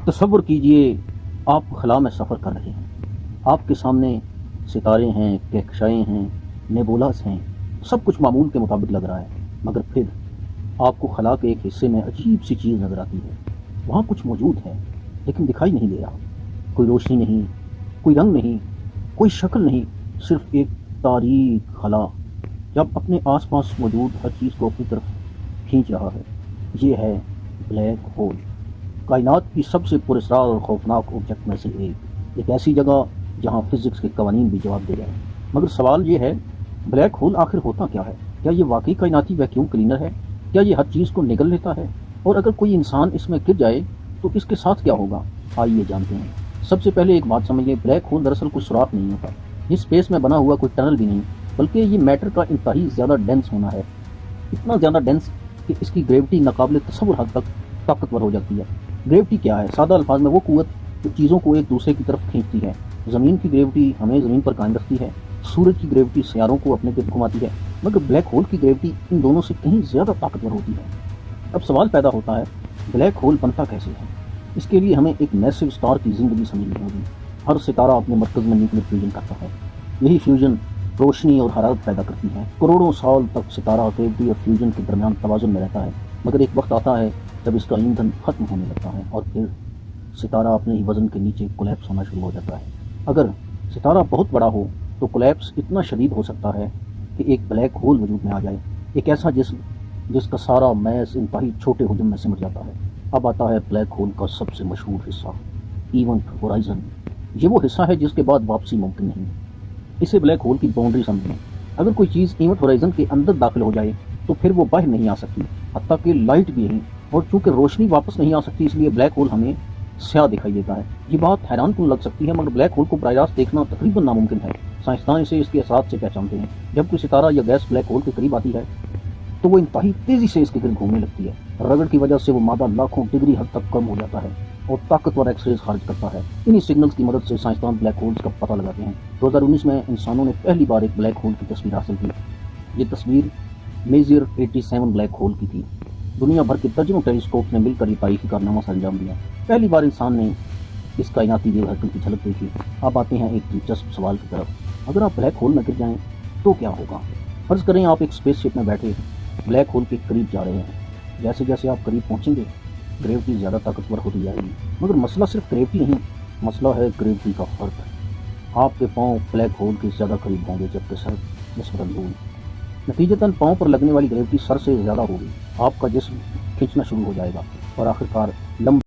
تصور کیجئے آپ خلا میں سفر کر رہے ہیں، آپ کے سامنے ستارے ہیں، کہکشائیں ہیں، نیبولاز ہیں، سب کچھ معمول کے مطابق لگ رہا ہے، مگر پھر آپ کو خلا کے ایک حصے میں عجیب سی چیز نظر آتی ہے۔ وہاں کچھ موجود ہے لیکن دکھائی نہیں دے رہا، کوئی روشنی نہیں، کوئی رنگ نہیں، کوئی شکل نہیں، صرف ایک تاریک خلا جب اپنے آس پاس موجود ہر چیز کو اپنی طرف کھینچ رہا ہے۔ یہ ہے بلیک ہول، کائنات کی سب سے پراسرار اور خوفناک آبجیکٹ میں سے ایک ایسی جگہ جہاں فزکس کے قوانین بھی جواب دے رہے ہیں۔ مگر سوال یہ ہے، بلیک ہول آخر ہوتا کیا ہے؟ کیا یہ واقعی کائناتی ویکیوم کلینر ہے؟ کیا یہ ہر چیز کو نگل لیتا ہے؟ اور اگر کوئی انسان اس میں گر جائے تو اس کے ساتھ کیا ہوگا؟ آئیے جانتے ہیں۔ سب سے پہلے ایک بات سمجھیے، بلیک ہول دراصل کوئی سوراخ نہیں ہوتا، یہ اسپیس میں بنا ہوا کوئی ٹنل بھی نہیں، بلکہ یہ میٹر کا انتہائی زیادہ ڈینس ہونا ہے، اتنا زیادہ ڈینس کہ اس کی گریوٹی ناقابل تصور حد تک طاقتور ہو جاتی ہے۔ گریوٹی کیا ہے؟ سادہ الفاظ میں وہ قوت جو چیزوں کو ایک دوسرے کی طرف کھینچتی ہے۔ زمین کی گریوٹی ہمیں زمین پر قائم رکھتی ہے، سورج کی گریوٹی سیاروں کو اپنے گرد گھماتی ہے، مگر بلیک ہول کی گریوٹی ان دونوں سے کہیں زیادہ طاقتور ہوتی ہے۔ اب سوال پیدا ہوتا ہے، بلیک ہول بنتا کیسے ہے؟ اس کے لیے ہمیں ایک میسو سٹار کی زندگی سمجھنی ہوگی۔ ہر ستارہ اپنے مرکز میں نیوکلیر فیوژن کرتا ہے، یہی فیوژن روشنی اور حرارت پیدا کرتی ہے۔ کروڑوں سال تک ستارہ گریوٹی اور فیوژن کے درمیان توازن میں رہتا ہے، مگر ایک وقت آتا ہے جب اس کا ایندھن ختم ہونے لگتا ہے اور پھر ستارہ اپنے ہی وزن کے نیچے کولیپس ہونا شروع ہو جاتا ہے۔ اگر ستارہ بہت بڑا ہو تو کولیپس اتنا شدید ہو سکتا ہے کہ ایک بلیک ہول وجود میں آ جائے، ایک ایسا جسم جس کا سارا میس انتہائی چھوٹے حجم میں سمٹ جاتا ہے۔ اب آتا ہے بلیک ہول کا سب سے مشہور حصہ، ایونٹ ہورائزن۔ یہ وہ حصہ ہے جس کے بعد واپسی ممکن نہیں۔ اسے بلیک ہول کی باؤنڈری سمجھیں۔ اگر کوئی چیز ایونٹ ہورائزن کے اندر داخل ہو جائے تو پھر وہ باہر نہیں آ سکتی، حتیٰ کہ لائٹ بھی نہیں، اور چونکہ روشنی واپس نہیں آ سکتی اس لیے بلیک ہول ہمیں سیاہ دکھائی دیتا ہے۔ یہ بات حیران کن لگ سکتی ہے، مگر بلیک ہول کو براہ راست دیکھنا تقریباً ناممکن ہے۔ سائنسدان اسے اس کے اثرات سے پہچانتے ہیں۔ جب کوئی ستارہ یا گیس بلیک ہول کے قریب آتی ہے تو وہ انتہائی تیزی سے اس کے گرد گھومنے لگتی ہے۔ رگڑ کی وجہ سے وہ مادہ لاکھوں ڈگری حد تک کم ہو جاتا ہے اور طاقتور ایکس ریز خارج کرتا ہے۔ انہی سگنلز کی مدد سے سائنسدان بلیک ہولز کا پتہ لگاتے ہیں۔ 2019 میں انسانوں نے پہلی بار ایک بلیک ہول کی تصویر حاصل کی۔ یہ تصویر میزر 87 بلیک ہول کی تھی۔ دنیا بھر کے درجنوں ٹیلیسکوپ نے مل کر یہ تاریخی کارنامہ سر انجام دیا۔ پہلی بار انسان نے اس کائناتی دیو حرکت کی جھلک دیکھی۔ اب آتے ہیں ایک دلچسپ سوال کی طرف، اگر آپ بلیک ہول میں گر جائیں تو کیا ہوگا؟ فرض کریں آپ ایک اسپیس شپ میں بیٹھے بلیک ہول کے قریب جا رہے ہیں۔ جیسے جیسے آپ قریب پہنچیں گے گریوٹی زیادہ طاقتور ہوتی جائے گی، مگر مسئلہ صرف گریوٹی نہیں، مسئلہ ہے گریوٹی کا فرق۔ آپ کے پاؤں بلیک ہول کے زیادہ قریب ہوں گے جبکہ سر نسبتاً دور۔ نتیجتاً پاؤں پر لگنے والی گریوٹی سر سے زیادہ ہوگی، آپ کا جسم کھینچنا شروع ہو جائے گا اور آخرکار لمبا